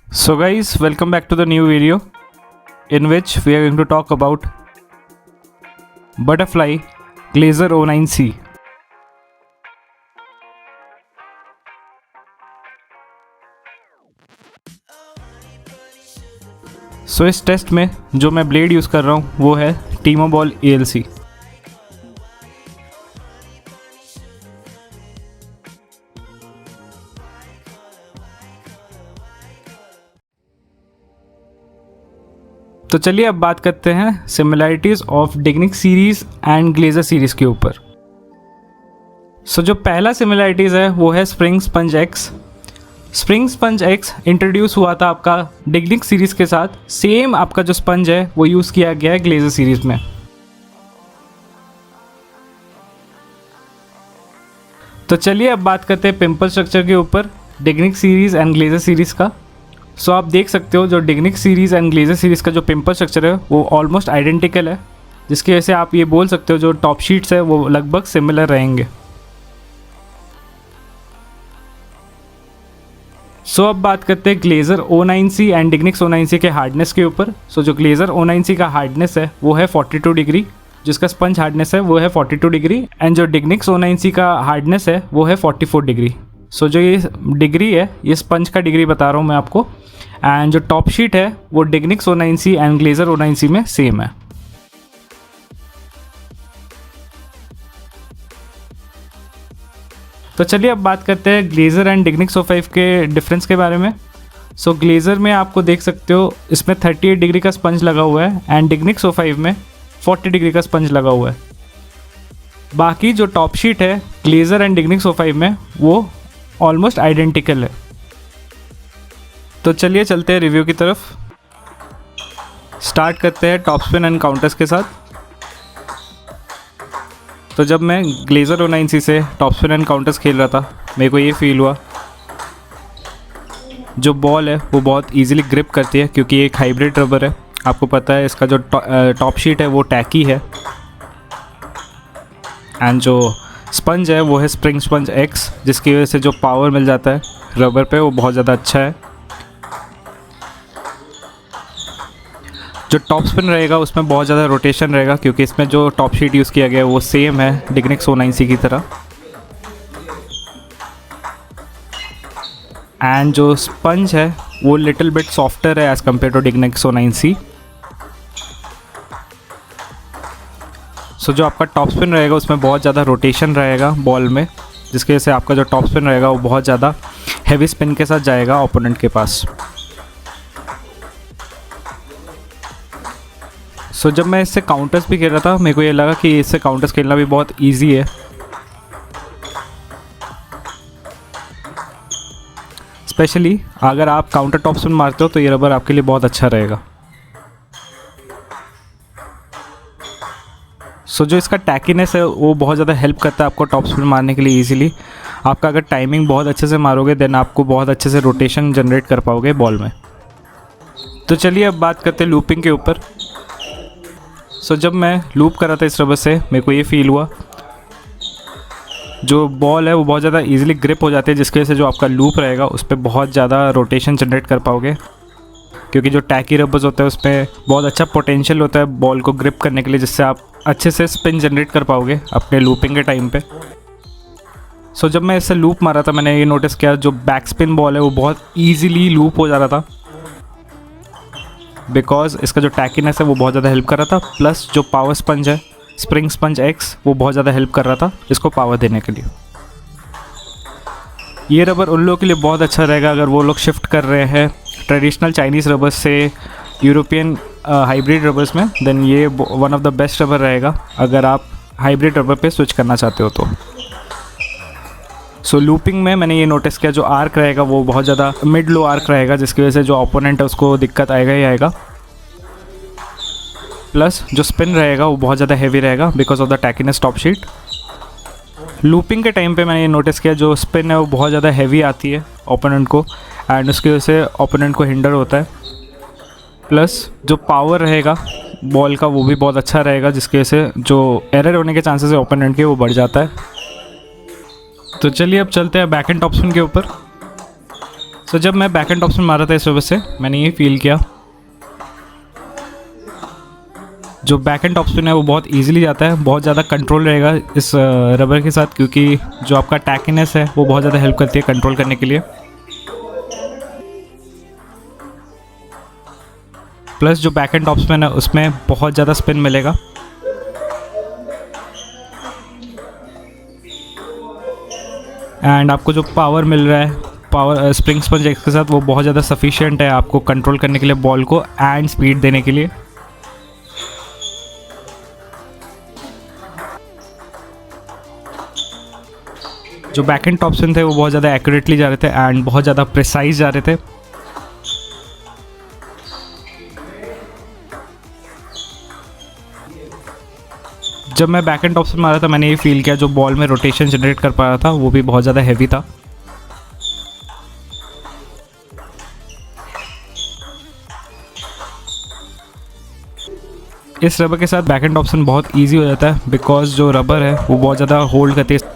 So guys, welcome back to the new video in which we are going to talk about Butterfly Glazer O9C. So इस test में जो मैं blade use कर रहा हूँ वो है टीमोबॉल ALC। तो चलिए अब बात करते हैं similarities of Dignics series and Glayzer series के ऊपर। सो जो पहला सिमिलैरिटीज़ है वो है spring sponge X. Spring sponge X introduce हुआ था आपका डिग्निक सीरीज़ के साथ। सेम आपका जो स्पंज है वो यूज़ किया गया है ग्लेजर सीरीज़ में। तो चलिए अब बात करते हैं पिंपल स्ट्रक्चर के ऊपर डिग्निक सीरीज़ एंड ग्लेजर सीरीज़ का। सो आप देख सकते हो जो डिग्निक सीरीज़ एंड ग्लेजर सीरीज़ का जो पिंपल स्ट्रक्चर है वो ऑलमोस्ट आइडेंटिकल है, जिसकी वजह से आप ये बोल सकते हो जो टॉप शीट्स है वो लगभग सिमिलर रहेंगे। सो अब बात करते हैं ग्लेजर O9C एंड डिग्निक्स O9C के हार्डनेस के ऊपर। सो जो ग्लेजर O9C का हार्डनेस है वो है 42 डिग्री, जिसका स्पंज हार्डनेस है वो है 42 डिग्री, एंड जो डिग्निक्स O9C का हार्डनेस है वो है 44 डिग्री। सो जो ये डिग्री है ये स्पंज का डिग्री बता रहा हूँ मैं आपको, एंड जो टॉप शीट है वो डिग्निक्स O9C एंड ग्लेजर O9C में सेम है। तो चलिए अब बात करते हैं ग्लेजर एंड डिग्निक्स O5 के डिफरेंस के बारे में। सो ग्लेजर में आपको देख सकते हो इसमें 38 डिग्री का स्पंज लगा हुआ है एंड डिग्निक्स O5 में 40 डिग्री का स्पंज लगा हुआ है। बाकी जो टॉप शीट है ग्लेजर एंड डिग्निक्स O5 में वो ऑलमोस्ट आइडेंटिकल है। तो चलिए चलते हैं रिव्यू की तरफ। स्टार्ट करते हैं टॉप स्पिन एंड काउंटर्स के साथ। तो जब मैं ग्लेजर O9C से टॉप स्पिन एंड काउंटर्स खेल रहा था मेरे को ये फील हुआ जो बॉल है वो बहुत इजीली ग्रिप करती है, क्योंकि ये एक हाइब्रिड रबर है। आपको पता है इसका जो टॉप शीट है वो टैकी है, एंड जो स्पंज है वो है स्प्रिंग स्पंज एक्स, जिसकी वजह से जो पावर मिल जाता है रबर पे वो बहुत ज़्यादा अच्छा है। जो टॉप स्पिन रहेगा उसमें बहुत ज़्यादा रोटेशन रहेगा, क्योंकि इसमें जो टॉप शीट यूज़ किया गया है वो सेम है डिग्निक्स O9C की तरह। एंड जो स्पंज है वो लिटिल बिट सॉफ्टर है एज़ कम्पेयर टू डिग्निक्स O9C। सो जो आपका टॉप स्पिन रहेगा उसमें बहुत ज़्यादा रोटेशन रहेगा बॉल में, जिसकी वजह से आपका जो टॉप स्पिन रहेगा वो बहुत ज़्यादा हैवी स्पिन के साथ जाएगा ओपोनेंट के पास। सो जब मैं इससे काउंटर्स भी खेल रहा था मेरे को ये लगा कि इससे काउंटर्स खेलना भी बहुत इजी है। स्पेशली अगर आप काउंटर टॉप स्पिन मारते हो तो ये रबर आपके लिए बहुत अच्छा रहेगा। सो जो इसका टैकीनेस है वो बहुत ज़्यादा हेल्प करता है आपको टॉप स्पिन मारने के लिए ईजिली। आपका अगर टाइमिंग बहुत अच्छे से मारोगे देन आपको बहुत अच्छे से रोटेशन जनरेट कर पाओगे बॉल में। तो चलिए अब बात करते हैं लूपिंग के ऊपर। सो जब मैं लूप कर रहा था इस रबर से मेरे को ये फील हुआ जो बॉल है वो बहुत ज़्यादा ईजिली ग्रिप हो जाती है, जिसकी वजह से जो आपका लूप रहेगा उस पर बहुत ज़्यादा रोटेशन जनरेट कर पाओगे, क्योंकि जो टैकी रबर्स होते हैं उस पर बहुत अच्छा पोटेंशियल होता है बॉल को ग्रिप करने के लिए, जिससे आप अच्छे से स्पिन जनरेट कर पाओगे अपने लूपिंग के टाइम पे। सो जब मैं इससे लूप मारा था मैंने ये नोटिस किया जो बैक स्पिन बॉल है वो बहुत ईजिली लूप हो जा रहा था, बिकॉज इसका जो टैकीनेस है वो बहुत ज़्यादा हेल्प कर रहा था। प्लस जो पावर स्पंज है स्प्रिंग स्पंज एक्स वो बहुत ज़्यादा हेल्प कर रहा था इसको पावर देने के लिए। ये रबर उन लोगों के लिए बहुत अच्छा रहेगा अगर वो लोग शिफ्ट कर रहे हैं ट्रेडिशनल चाइनीज़ रबर्स से यूरोपियन हाइब्रिड रबर्स में, देन ये one of the best rubber रहेगा अगर आप हाइब्रिड रबर पे स्विच करना चाहते हो तो। सो लूपिंग में मैंने ये नोटिस किया जो आर्क रहेगा वो बहुत ज़्यादा मिड लो आर्क रहेगा, जिसकी वजह से जो ओपोनेंट है उसको दिक्कत आएगा ही आएगा। प्लस जो स्पिन रहेगा वो बहुत ज़्यादा हैवी रहेगा because of the tackiness top sheet. Looping के टाइम पे मैंने ये नोटिस किया जो स्पिन है वो बहुत ज़्यादा हैवी आती है ओपोनेंट को, एंड उसकी वजह से ओपोनेंट को हिंडर होता है। प्लस जो पावर रहेगा बॉल का वो भी बहुत अच्छा रहेगा, जिसकी वजह से जो एरर होने के चांसेस है ओपोनेंट के वो बढ़ जाता है। तो चलिए अब चलते हैं बैक एंड टॉप स्पिन के ऊपर। सो जब मैं बैक एंड टॉपस्पिन मारा था इस रबर से मैंने ये फील किया जो बैक एंड टॉपस्पिन है वो बहुत इजीली जाता है, बहुत ज़्यादा कंट्रोल रहेगा इस रबर के साथ, क्योंकि जो आपका टैकीनेस है वो बहुत ज़्यादा हेल्प करती है कंट्रोल करने के लिए। प्लस जो बैक एंड टॉपस्पिन है उसमें बहुत ज़्यादा स्पिन मिलेगा। एंड आपको जो पावर मिल रहा है पावर स्प्रिंग स्पंज एक्स के साथ वो बहुत ज़्यादा सफिशिएंट है आपको कंट्रोल करने के लिए बॉल को एंड स्पीड देने के लिए। जो बैक एंड टॉपस्पिन थे वो बहुत ज़्यादा एक्यूरेटली जा रहे थे एंड बहुत ज़्यादा प्रिसाइज जा रहे थे। जब मैं बैक एंड टॉपस्पिन मारा था मैंने ये फील किया जो बॉल में रोटेशन जनरेट कर पा रहा था वो भी बहुत ज़्यादा हैवी था। इस रबर के साथ बैक एंड टॉपस्पिन बहुत इजी हो जाता है बिकॉज जो रबर है वो बहुत ज़्यादा होल्ड करती है।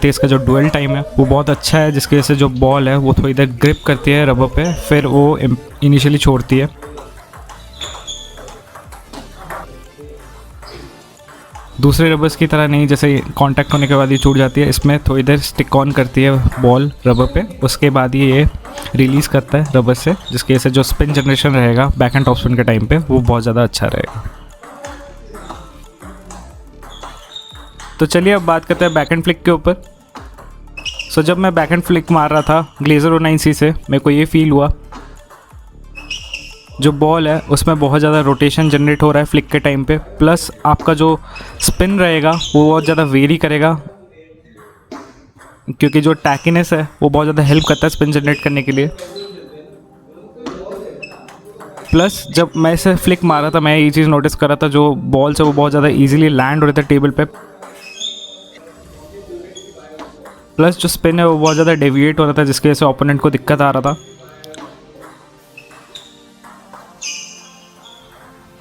इसका जो डुअल टाइम है वो बहुत अच्छा है जिसकी वजह से जो बॉल है वो थोड़ी देर ग्रिप करती है रबर पे, फिर वो इनिशियली छोड़ती है। दूसरे रबर्स की तरह नहीं जैसे कांटेक्ट होने के बाद ये छूट जाती है, इसमें थोड़ी देर स्टिक ऑन करती है बॉल रबर पे, उसके बाद ये रिलीज़ करता है रबर से, जिसकी वजह से जो स्पिन जनरेशन रहेगा बैक एंड टॉपस्पिन के टाइम पे वो बहुत ज़्यादा अच्छा रहेगा। तो चलिए अब बात करते हैं बैक एंड फ्लिक के ऊपर। सो जब मैं बैक एंड फ्लिक मार रहा था ग्लेजर 09C से मेरे को ये फील हुआ जो बॉल है उसमें बहुत ज़्यादा रोटेशन जनरेट हो रहा है फ्लिक के टाइम पे, प्लस आपका जो स्पिन रहेगा वो बहुत ज़्यादा वेरी करेगा क्योंकि जो टैकीनेस है वो बहुत ज़्यादा हेल्प करता है स्पिन जनरेट करने के लिए। प्लस जब मैं इसे फ्लिक मारा था मैं ये चीज़ नोटिस कर रहा था जो बॉल से वो बहुत ज़्यादा ईजिली लैंड हो रहे थे टेबल पे, प्लस जो स्पिन है वो बहुत ज़्यादा डेविएट हो रहा था जिसकी वजह से ओपोनेंट को दिक्कत आ रहा था।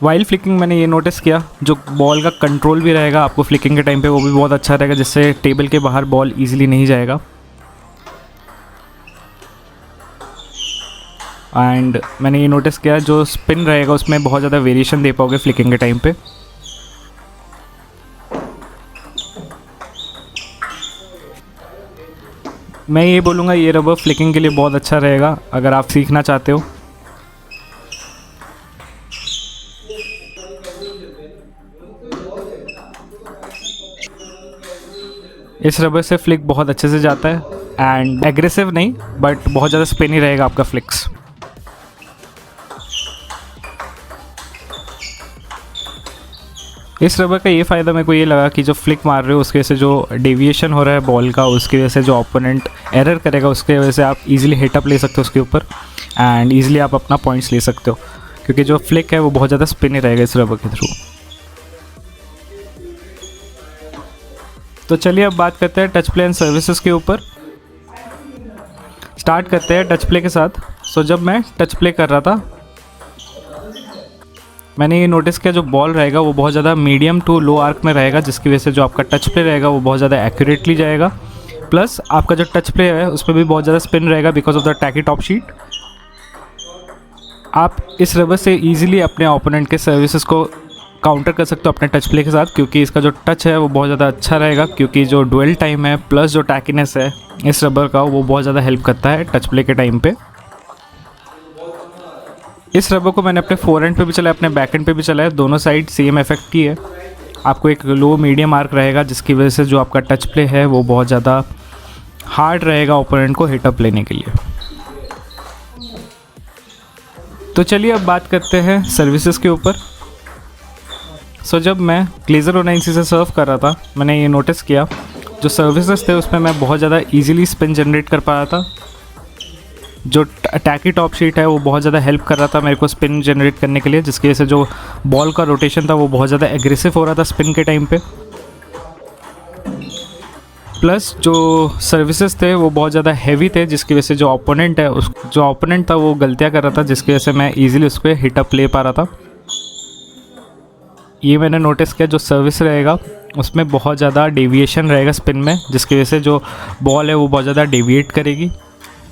वाइल फ्लिकिंग मैंने ये नोटिस किया जो बॉल का कंट्रोल भी रहेगा आपको फ्लिकिंग के टाइम पे वो भी बहुत अच्छा रहेगा, जिससे टेबल के बाहर बॉल इजीली नहीं जाएगा। एंड मैंने ये नोटिस किया जो स्पिन रहेगा उसमें बहुत ज़्यादा वेरिएशन दे पाओगे फ्लिकिंग के टाइम पे। मैं ये बोलूँगा ये रबर फ्लिकिंग के लिए बहुत अच्छा रहेगा अगर आप सीखना चाहते हो। इस रबर से फ्लिक बहुत अच्छे से जाता है एंड एग्रेसिव नहीं बट बहुत ज़्यादा स्पिनी रहेगा आपका फ्लिक्स। इस रबर का ये फ़ायदा मेरे को ये लगा कि जो फ्लिक मार रहे हो उसकी वजह से जो डेविएशन हो रहा है बॉल का उसकी वजह से जो ओपोनेंट एरर करेगा उसके वजह से आप इजीली हिटअप ले सकते हो उसके ऊपर एंड इजीली आप अपना पॉइंट्स ले सकते हो क्योंकि जो फ्लिक है वो बहुत ज़्यादा स्पिनी रहेगा इस रबर के थ्रू। तो चलिए अब बात करते हैं टच प्ले एंड सर्विसेज के ऊपर। स्टार्ट करते हैं टच प्ले के साथ। सो जब मैं टच प्ले कर रहा था मैंने ये नोटिस किया जो बॉल रहेगा वो बहुत ज़्यादा मीडियम टू लो आर्क में रहेगा जिसकी वजह से जो आपका टच प्ले रहेगा वो बहुत ज़्यादा एक्यूरेटली जाएगा, प्लस आपका जो टच प्ले है उसमें भी बहुत ज़्यादा स्पिन रहेगा because of the tacky top sheet. आप इस रबर से ईजिली अपने ओपोनेंट के सर्विसेज को काउंटर कर सकते हो अपने टच प्ले के साथ क्योंकि इसका जो टच है वो बहुत ज़्यादा अच्छा रहेगा क्योंकि जो डुअल टाइम है प्लस जो टैकीनेस है इस रबर का वो बहुत ज़्यादा हेल्प करता है टच प्ले के टाइम पे। इस रबर को मैंने अपने फोर एंड पे भी चलाया अपने बैक एंड पे भी चलाया, दोनों साइड सेम इफेक्ट की है। आपको एक लो मीडियम आर्क रहेगा जिसकी वजह से जो आपका टच प्ले है वो बहुत ज़्यादा हार्ड रहेगा ओपोनेंट को हिटअप लेने के लिए। तो चलिए अब बात करते हैं सर्विसेज के ऊपर। सो जब मैं ग्लेजर 09C से सर्व कर रहा था मैंने ये नोटिस किया जो सर्विसेज थे उसमें मैं बहुत ज़्यादा इजीली स्पिन जनरेट कर पा रहा था। जो टैकी टॉप शीट है वो बहुत ज़्यादा हेल्प कर रहा था मेरे को स्पिन जनरेट करने के लिए जिसकी वजह से जो बॉल का रोटेशन था वो बहुत ज़्यादा एग्रेसिव हो रहा था स्पिन के टाइम पे। प्लस जो सर्विसेज थे वो बहुत ज़्यादा हैवी थे जिसकी वजह से जो ओपोनेंट था वो गलतियाँ कर रहा था जिसकी वजह से मैं ईजिली उसको हिटअप ले पा रहा था। ये मैंने नोटिस किया, जो सर्विस रहेगा उसमें बहुत ज़्यादा डेविएशन रहेगा स्पिन में, जिसकी वजह से जो बॉल है वो बहुत ज़्यादा डेविएट करेगी,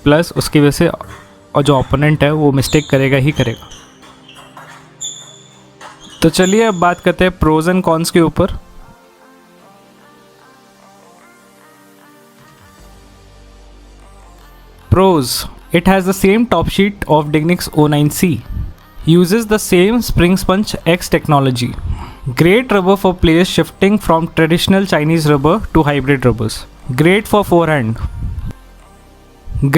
प्लस उसकी वजह से और जो ओपोनेंट है वो मिस्टेक करेगा ही करेगा। तो चलिए अब बात करते हैं प्रोज एंड कॉन्स के ऊपर। Pros: it has the same top sheet of Dignix O9C, uses the same spring sponge X technology, great rubber for players shifting from traditional Chinese rubber to hybrid rubbers, great for forehand,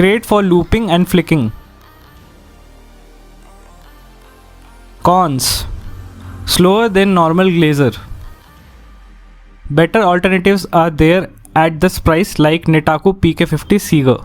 great for looping and flicking. Cons: slower than normal glazer, better alternatives are there at this price like Netaku PK50 Seeger.